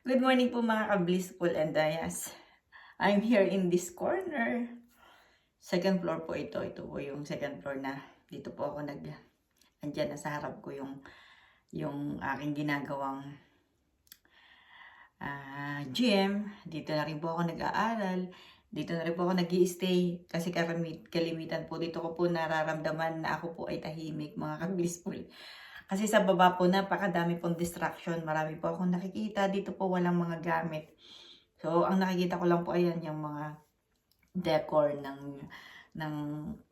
Good morning po mga ka-blissful and Dayas. I'm here in this corner. Second floor po ito. Ito po yung second floor na dito po ako andyan na sa harap ko yung aking ginagawang gym. Dito na rin po ako nag-aaral. Dito na rin po ako nag-i-stay kasi kalimitan po dito ko po nararamdaman na ako po ay tahimik mga ka-blissful. Kasi sa baba po, napakadami pong distraction. Marami po akong nakikita. Dito po walang mga gamit. So, ang nakikita ko lang po, ayan, yung mga decor ng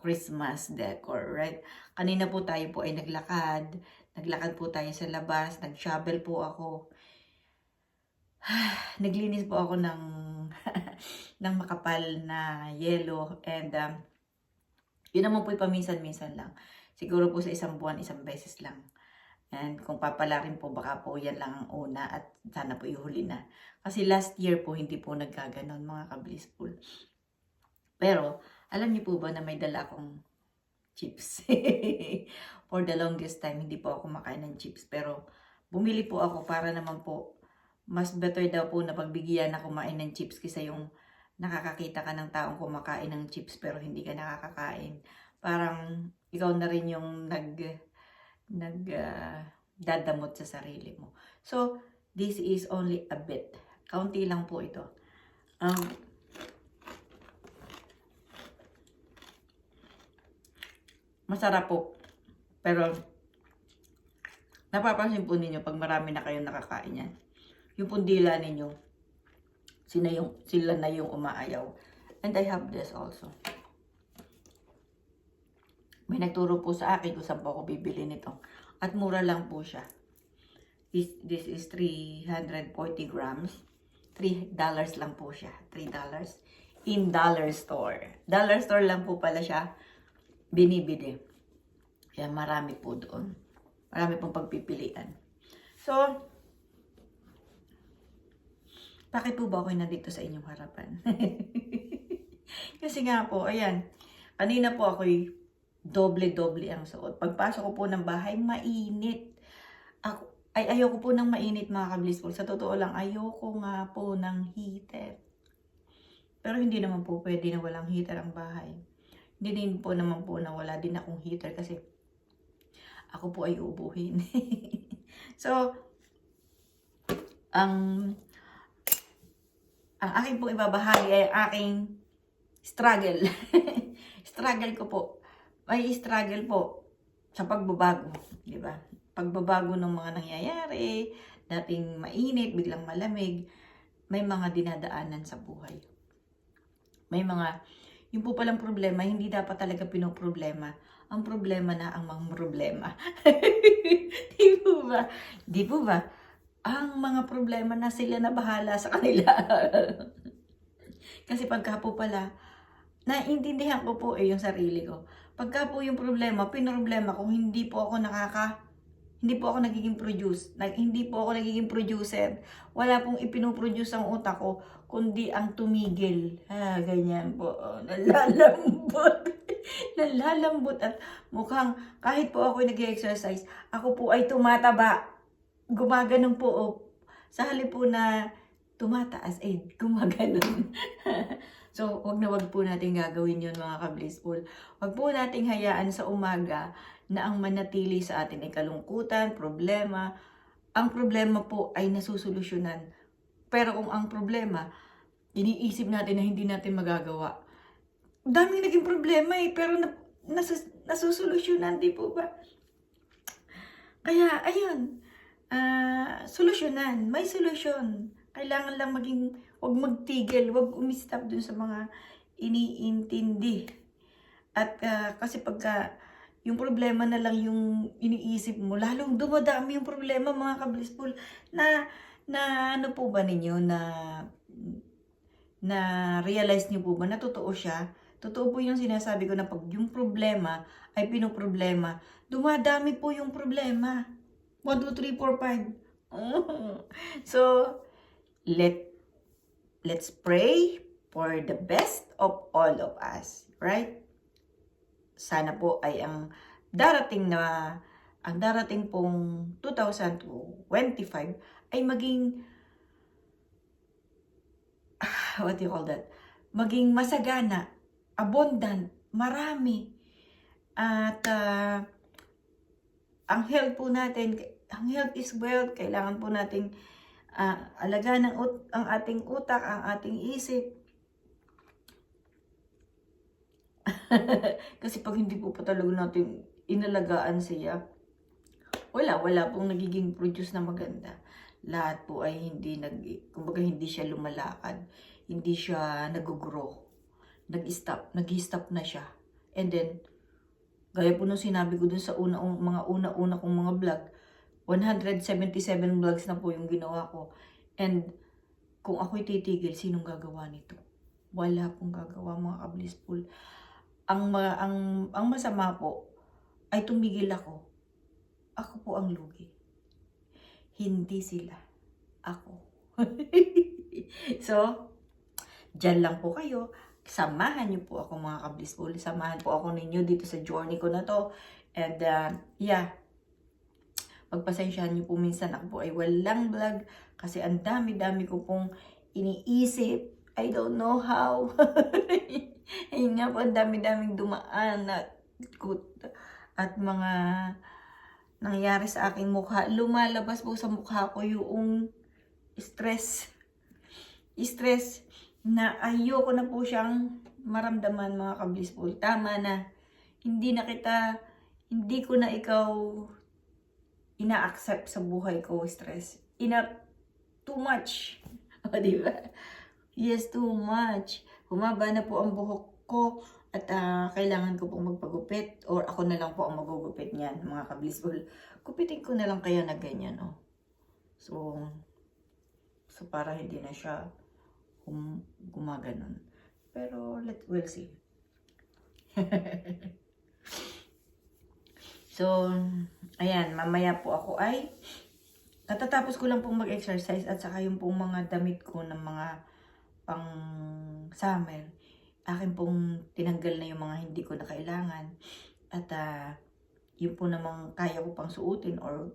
Christmas decor, right? Kanina po tayo po ay naglakad. Naglakad po tayo sa labas. Nag-shovel po ako. Naglinis po ako ng, ng makapal na yelo. And, yun naman po paminsan-minsan lang. Siguro po sa isang buwan, isang beses lang. And kung papalarin po, baka po yan lang ang una at sana po ihuli na. Kasi last year po, hindi po nagkaganon mga ka-blissful. Pero, alam niyo po ba na may dala akong chips? For the longest time, hindi po ako kumakain ng chips. Pero, bumili po ako para naman po, mas better daw po na pagbigyan na kumain ng chips kaysa yung nakakakita ka ng taong kumakain ng chips pero hindi ka nakakakain. Parang, ikaw na rin yung dadamot sa sarili mo. So, this is only a bit. Kaunti lang po ito. Masarap po. Pero, napapansin po ninyo pag marami na kayong nakakain yan. Yung pundila ninyo, sila na yung umaayaw. And I have this also. May nagturo po sa akin kung saan po ako bibili nito. At mura lang po siya. This is 340 grams. $3 lang po siya. $3 in dollar store. Dollar store lang po pala siya binibili. Kaya marami po doon. Marami pong pagpipilian. So, bakit po ba ako nandito sa inyong harapan? Kasi nga po, ayan. Kanina po ako'y doble-doble ang suot. Pagpasok ko po ng bahay, mainit. Ayoko po ng mainit mga ka-blissful. Sa totoo lang, ayoko nga po ng heater. Pero hindi naman po pwede na walang heater ang bahay. Hindi din po naman po na wala din akong heater kasi ako po ay uubuhin. So, ang aking po ibabahagi ay aking struggle. Struggle ko po. May struggle po sa pagbabago, di ba? Pagbabago ng mga nangyayari, dating mainit, biglang malamig, may mga dinadaanan sa buhay. May mga, yung po palang problema, hindi dapat talaga pinoproblema. Ang problema na ang mga problema. Di po ba? Di po ba? Ang mga problema na sila na bahala sa kanila. Kasi pagka po pala, naiintindihan ko po yung sarili ko. Pagka po yung problema, pinoproblema kung hindi po ako nagiging hindi po ako nagiging producer. Wala pong ipinoproduce ang utak ko, kundi ang tumigil. Ganyan po. Nalalambot. Nalalambot at mukhang kahit po ako nag-exercise, ako po ay tumataba. Gumaganon po. Sa halip po na tumataas, gumaganon. So, wag po natin gagawin yun mga ka-blissful. Wag po nating hayaan sa umaga na ang manatili sa atin ay kalungkutan, problema. Ang problema po ay nasusolusyonan. Pero kung ang problema, iniisip natin na hindi natin magagawa. Daming naging problema pero nasusolusyonan, di po ba? Kaya, ayun, solusyonan. May solusyon. Kailangan lang huwag magtigil, huwag umistop dun sa mga iniintindi. At kasi pagka yung problema na lang yung iniisip mo, lalong dumadami yung problema mga ka-blissful. Na ano po ba ninyo, na realize niyo po ba na totoo siya? Totoo po yung sinasabi ko na pag yung problema ay pinoproblema, dumadami po yung problema. 1, 2, 3, 4, 5. So, let's pray for the best of all of us, right? Sana po ay ang darating pong 2025 ay maging what do you call that? Maging masagana, abundant, marami. At ang health po natin, ang health is wealth. Kailangan po nating alagaan ang ating utak, ang ating isip. Kasi pag hindi po pa talaga natin inalagaan siya, wala pong nagiging produce na maganda. Lahat po ay kumbaga hindi siya lumalakad, hindi siya nag-grow, nag-stop na siya. And then, gaya po nung sinabi ko dun sa mga una-una kong mga vlog, 177 vlogs na po yung ginawa ko. And kung ako'y titigil, sinong gagawa nito? Wala pong gagawa, mga ka-blissful. Ang masama po ay tumigil ako. Ako po ang lugi. Hindi sila. Ako. So, dyan lang po kayo. Samahan niyo po ako, mga ka-blissful. Samahan po ako ninyo dito sa journey ko na to. And pagpasensyahan niyo po minsan ako po ay walang vlog. Kasi ang dami-dami ko pong iniisip. I don't know how. Ayun nga po, ang dami-daming dumaan at mga nangyari sa aking mukha. Lumalabas po sa mukha ko yung stress na ayoko na po siyang maramdaman, mga ka-blissful. Tama na. Hindi ko na ikaw ina-accept sa buhay ko, stress. Too much. O, diba? Yes, too much. Humaba na po ang buhok ko at kailangan ko pong magpagupit or ako na lang po ang magugupit niyan, mga ka-blissful. Gupitin ko na lang kaya na ganyan, oh. So para hindi na siya gumaganon. Pero we'll see. So, ayan, mamaya po ako ay katatapos ko lang pong mag-exercise at saka yung pong mga damit ko ng mga pang summer, akin pong tinanggal na yung mga hindi ko na kailangan. At yun po namang kaya ko pang suotin or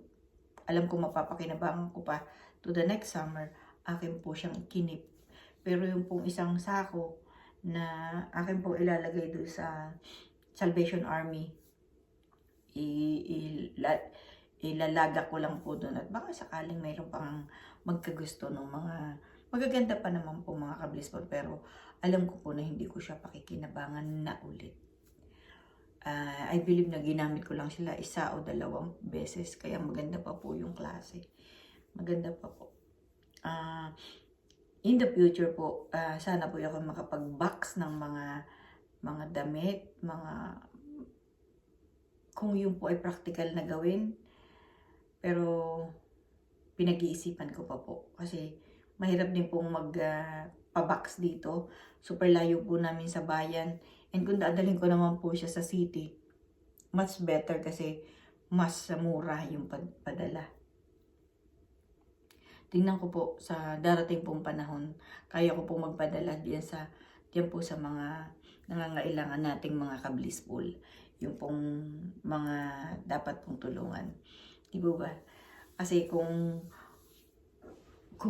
alam ko mapapakinabangan ko pa to the next summer, akin po siyang kinip. Pero yung pong isang sako na akin pong ilalagay doon sa Salvation Army, ilalaga ko lang po doon at baka sakaling mayroon pang magkagusto ng mga magaganda pa naman po, mga ka-blissful, pero alam ko po na hindi ko siya pakikinabangan na ulit. I believe na ginamit ko lang sila 1 o 2 beses, kaya maganda pa po yung klase. Maganda pa po. In the future po, sana po ako makapag-box ng mga damit, kung yun po ay practical na gawin. Pero pinag-iisipan ko pa po kasi mahirap din pong magpa-box dito. Super layo po namin sa bayan. And kung dadalhin ko naman po siya sa city, much better kasi mas mura yung padala. Tingnan ko po sa darating pong panahon, kaya ko pong magpadala diyan po sa mga nangangailangan nating mga ka-blissful. Yung pong mga dapat pong tulungan. Di ba? Kasi kung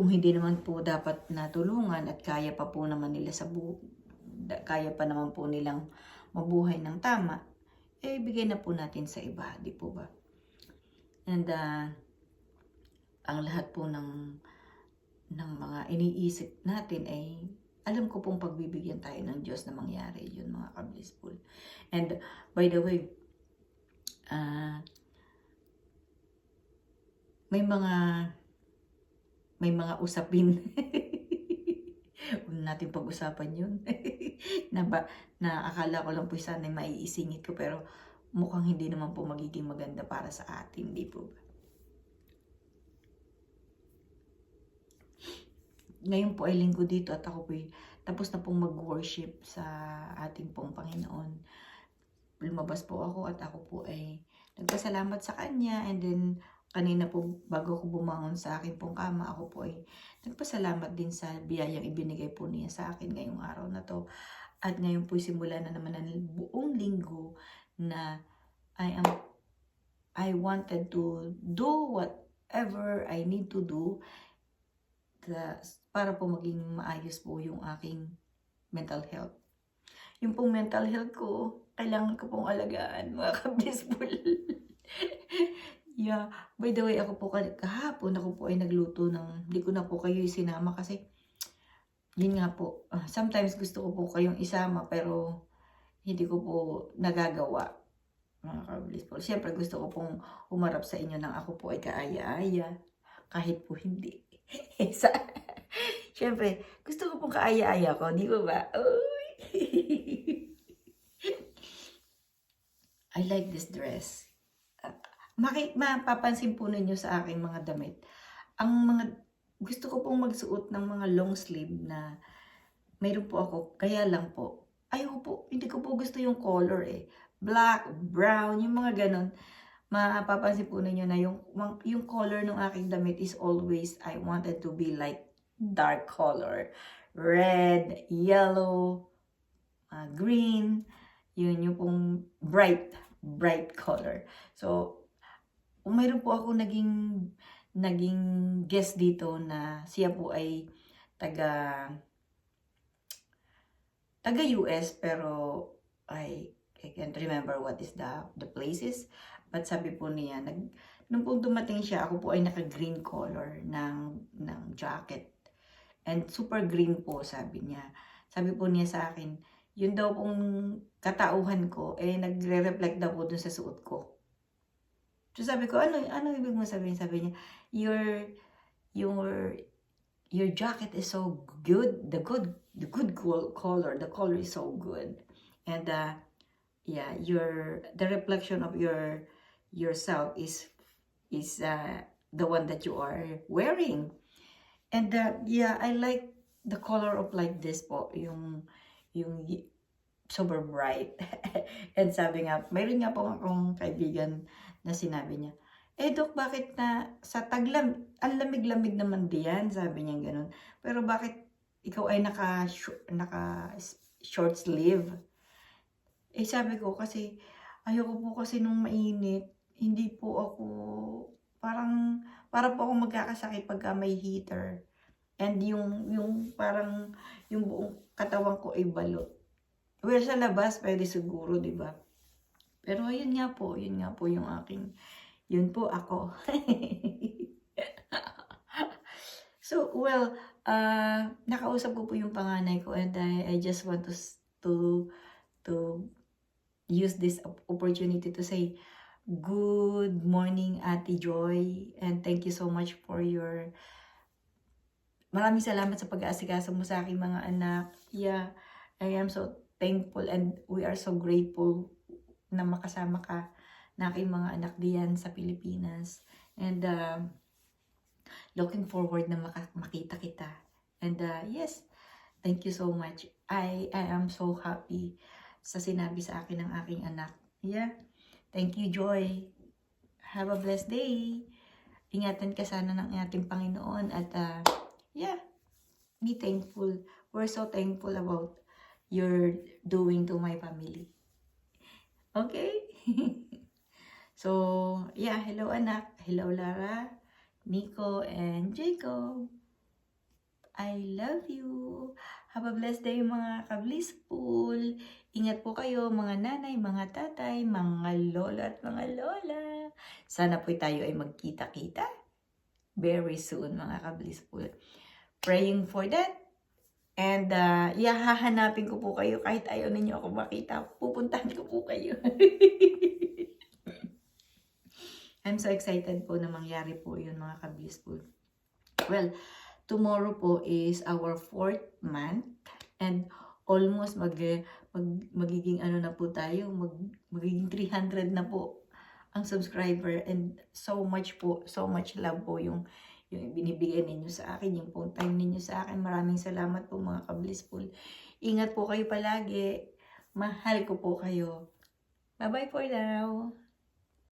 hindi naman po dapat natulungan at kaya pa po naman nila kaya pa naman po nilang mabuhay ng tama, bigay na po natin sa iba, di po ba? And ang lahat po ng mga iniisip natin ay alam ko pong pagbibigyan tayo ng Diyos na mangyari yun, mga ka-blissful. And by the way, may mga usapin huwag natin pag-usapan yun. na akala ko lang po sana maiisingit ko, pero mukhang hindi naman po magiging maganda para sa atin, di po ba? Ngayon po ay linggo dito at ako po tapos na pong mag-worship sa ating pong Panginoon. Lumabas po ako at ako po ay nagpasalamat sa Kanya, and then kanina po bago ko bumangon sa akin pong kama, ako po ay nagpasalamat din sa biyayang ibinigay po niya sa akin ngayong araw na to. At ngayon po simula na naman ang buong linggo na I wanted to do whatever I need to do para po maging maayos po yung aking mental health. Yung pong mental health ko, kailangan ko pong alagaan, mga ka-blissful. Yeah. By the way, ako po kahapon, ako po ay nagluto ng, hindi ko na po kayo isinama kasi, yun nga po, sometimes gusto ko po kayong isama pero hindi ko po nagagawa, mga ka-blissful. Siyempre gusto ko pong humarap sa inyo nang ako po ay kaaya-aya, kahit po hindi. Siyempre, gusto ko pong kaaya-aya ko, di ba ba? Uy! I like this dress. Mapapansin po ninyo sa aking mga damit. Gusto ko pong magsuot ng mga long sleeve na mayroon po ako. Kaya lang po, ayoko po, hindi ko po gusto yung color eh. Black, brown, yung mga ganon. Mapapansin po ninyo na yung color ng aking damit is always, I wanted to be like dark color. Red, yellow, green, yun yung pong bright color. So, mayroon po ako naging guest dito na siya po ay taga US pero I can't remember what is the places. But sabi po niya, nung po dumating siya, ako po ay naka-green color ng jacket. And super green po, sabi niya. Sabi po niya sa akin, yun daw pong katauhan ko, nagre-reflect daw po dun sa suot ko. So sabi ko, ano ibig mo sabihin? Sabi niya, your jacket is so good, the good color, the color is so good. And yeah, the reflection of yourself is the one that you are wearing. And yeah, I like the color of like this po, yung super bright. And sabi nga, mayroon nga po akong kaibigan na sinabi niya, Dok, bakit na sa taglam, ang lamig-lamig naman diyan, sabi niya gano'n. Pero bakit ikaw ay naka short sleeve? Sabi ko kasi, ayoko po kasi nung mainit, hindi po ako, para po ako magkakasakit pagka may heater. And yung parang, yung buong katawan ko ay balot. Well, sa labas, pwede siguro, di ba? Pero yun nga po yung aking, yun po ako. So, well, nakausap ko po yung panganay ko and I just want to use this opportunity to say, good morning, Ate Joy, and thank you so much for maraming salamat sa pag-aasikaso mo sa aking mga anak. Yeah, I am so thankful and we are so grateful na makasama ka na aking mga anak diyan sa Pilipinas. And looking forward na makita kita. And yes, thank you so much. I am so happy sa sinabi sa akin ng aking anak. Yeah, thank you, Joy. Have a blessed day. Ingatan ka sana ng ating Panginoon at yeah, be thankful. We're so thankful about your doing to my family. Okay? So, yeah, hello anak. Hello Lara, Nico, and Jacob. I love you. Have a blessed day mga ka-blissful. Ingat po kayo mga nanay, mga tatay, mga lolo at mga lola. Sana po tayo ay magkita-kita very soon mga ka-blissful. Praying for that. And yeah, hahanapin ko po kayo kahit ayaw ninyo ako makita. Pupuntahan ko po kayo. I'm so excited po na mangyari po yun mga ka-blissful. Well, tomorrow po is our 4th month and almost magiging ano na po tayo, magiging 300 na po ang subscriber and so much love po yung binibigay ninyo sa akin, yung pong time ninyo sa akin. Maraming salamat po mga ka-blissful. Ingat po kayo palagi. Mahal ko po kayo. Bye-bye for now.